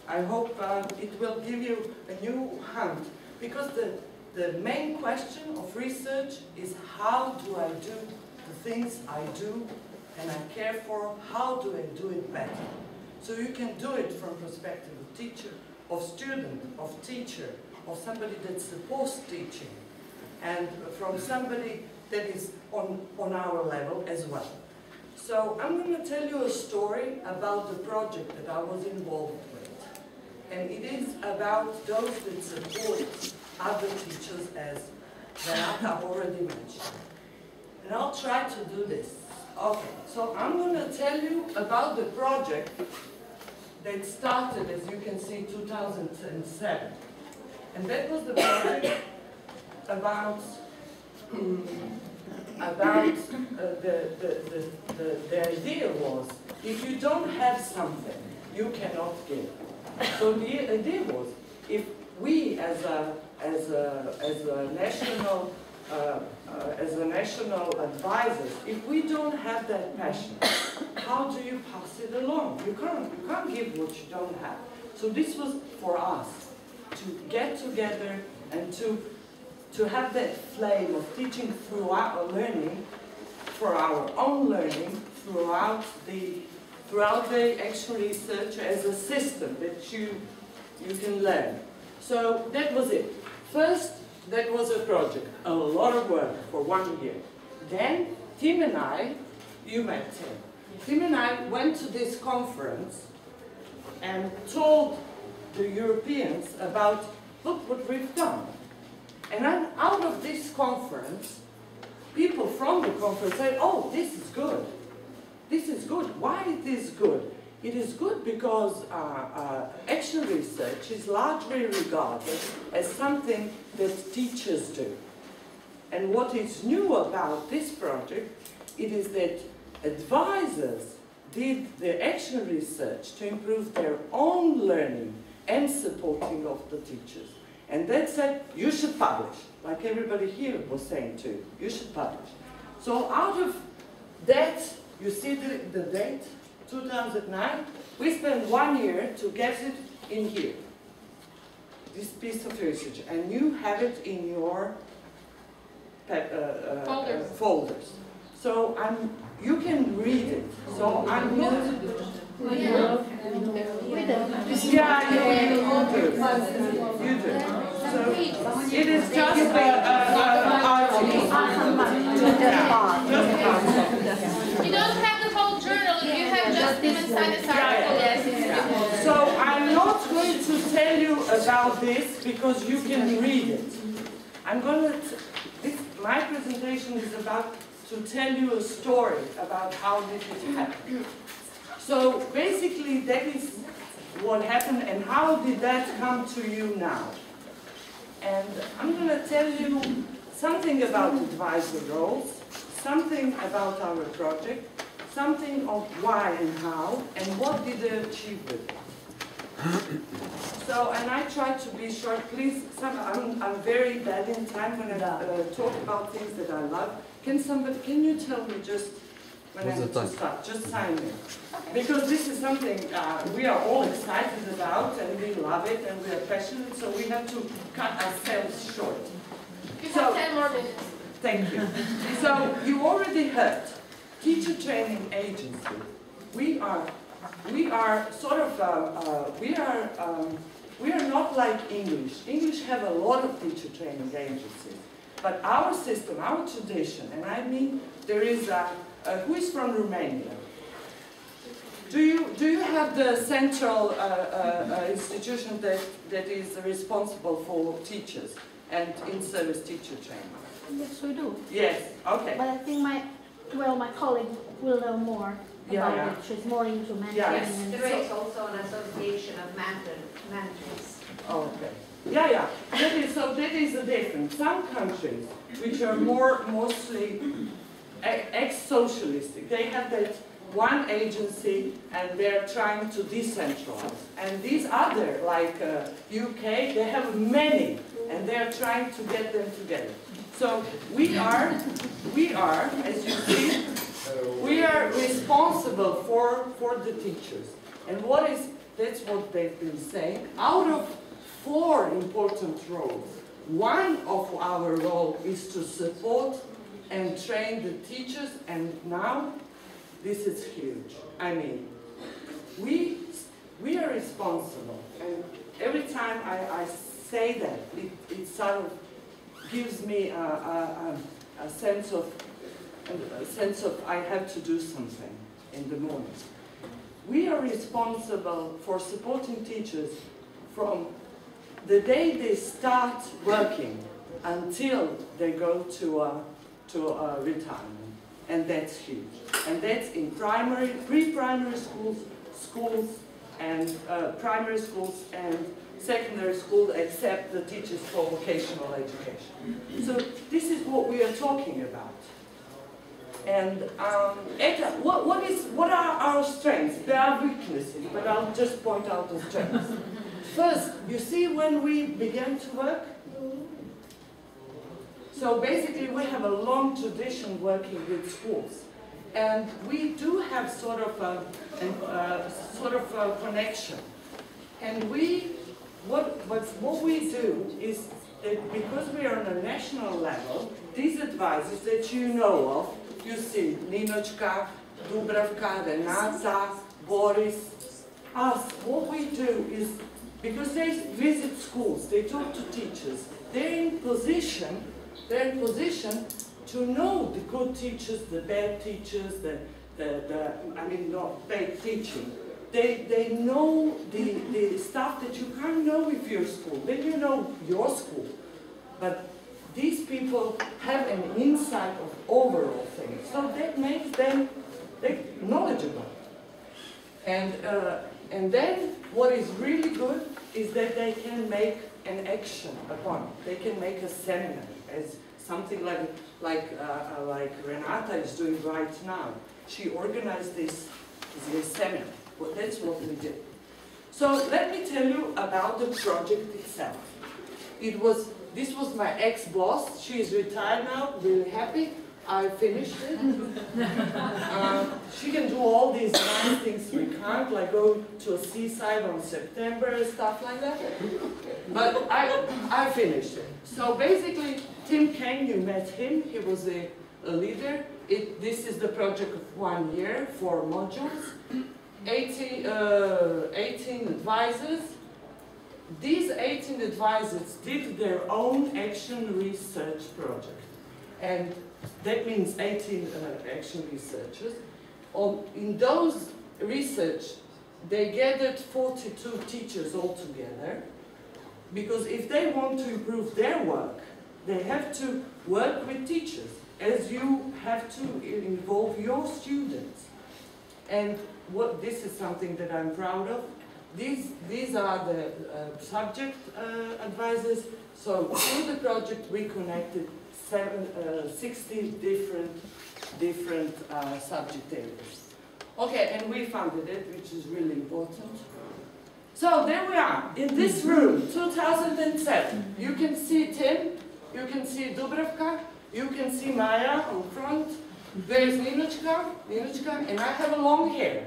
I hope it will give you a new hunt, because the main question of research is how do I do the things I do and I care for, how do I do it better? So you can do it from perspective of teacher, of student, of teacher, of somebody that supports teaching, and from somebody that is on our level as well. So I'm going to tell you a story about the project that I was involved with. And it is about those that support other teachers, as Renata already mentioned. And I'll try to do this. Okay, so I'm going to tell you about the project that started, as you can see, 2007. And that was the project about the idea was, if you don't have something, you cannot give. So the idea was, if we as a national advisors, if we don't have that passion, how do you pass it along? You can't give what you don't have. So this was for us to get together and to have that flame of teaching throughout learning, for our own learning, throughout the actual research as a system that you can learn. So that was it. First, that was a project, a lot of work for 1 year. Then Tim and I, you met Tim. Tim and I went to this conference and told the Europeans about, look what we've done. And then out of this conference, people from the conference said, oh, this is good. This is good. Why it is good? It is good because action research is largely regarded as something that teachers do. And what is new about this project, it is that advisors did the action research to improve their own learning and supporting of the teachers. And that said, you should publish, like everybody here was saying too, you should publish. So out of that, you see the date, 2009, we spent 1 year to get it in here, this piece of research, and you have it in your folders. So you can read it. So I'm not. Yeah, you do. So it is just an article. You don't have the whole journal, you have just been inside this article. Yes. So I'm not going to tell you about this because you can read it. I'm going to, my presentation is about to tell you a story about how this has happened. So basically that is what happened, and how did that come to you now? And I'm going to tell you something about advisor roles, something about our project, something of why and how, and what did they achieve with it. So, and I try to be short, please. I'm very bad in time when I talk about things that I love. Can you tell me just when I need to start? Just sign me. Because this is something we are all excited about, and we love it, and we are passionate, so we have to cut ourselves short. You have 10 more minutes. Thank you. So, you already heard, teacher training agency. We are sort of, we are not like English. English have a lot of teacher training agencies. But our system, our tradition, and I mean, there is who is from Romania? Do you have the central institution that is responsible for teachers and in-service teacher training? Yes, we do. Yes, okay. But I think my colleague will know more about it. She's more into mentoring. Yes. There is also an association of mentors. Okay. Yeah. That is the difference. Some countries, which are mostly ex-socialistic, they have that one agency and they're trying to decentralize. And these other, like UK, they have many and they're trying to get them together. So we are, as you see, we are responsible for the teachers. And what is that's what they've been saying. Out of 4 important roles, one of our role is to support and train the teachers, and now this is huge. I mean, we are responsible, and every time I say that, it sort of gives me a sense of I have to do something in the morning. We are responsible for supporting teachers from the day they start working until they go to retirement, and that's huge. And that's in primary, pre-primary schools, and primary schools and secondary school, except the teachers for vocational education. So this is what we are talking about. And what are our strengths? There are weaknesses, but I'll just point out the strengths. First, you see when we began to work? So basically we have a long tradition working with schools. And we do have sort of a connection. And what we do is that because we are on a national level, these advisors that you know of, you see Ninochka, Dubravka, Renata, Boris, us, what we do is, because they visit schools, they talk to teachers, they're in position to know the good teachers, the bad teachers, not bad teaching. They know the stuff that you can't know with your school. Then you know your school. But these people have an insight of overall things. So that makes them knowledgeable. And then what is really good is that they can make an action upon it. They can make a seminar, as something like Renata is doing right now. She organized this seminar. Well, that's what we did. So let me tell you about the project itself. This was my ex-boss. She is retired now, really happy. I finished it. She can do all these nice things we can't, like go to a seaside on September, stuff like that. But I finished it. So basically, Tim Kane, you met him. He was a leader. This is the project of 1 year, 4 modules. 18 advisors. These 18 advisors did their own action research project. And that means 18 action researchers. In those research, they gathered 42 teachers altogether, because if they want to improve their work, they have to work with teachers, as you have to involve your students. And this is something that I'm proud of. These are the subject advisors. So through the project we connected 60 different subject areas. Okay, and we funded it, which is really important. So there we are, in this room, 2007. You can see Tim, you can see Dubravka, you can see Maya on front. There is Ninochka, and I have a long hair.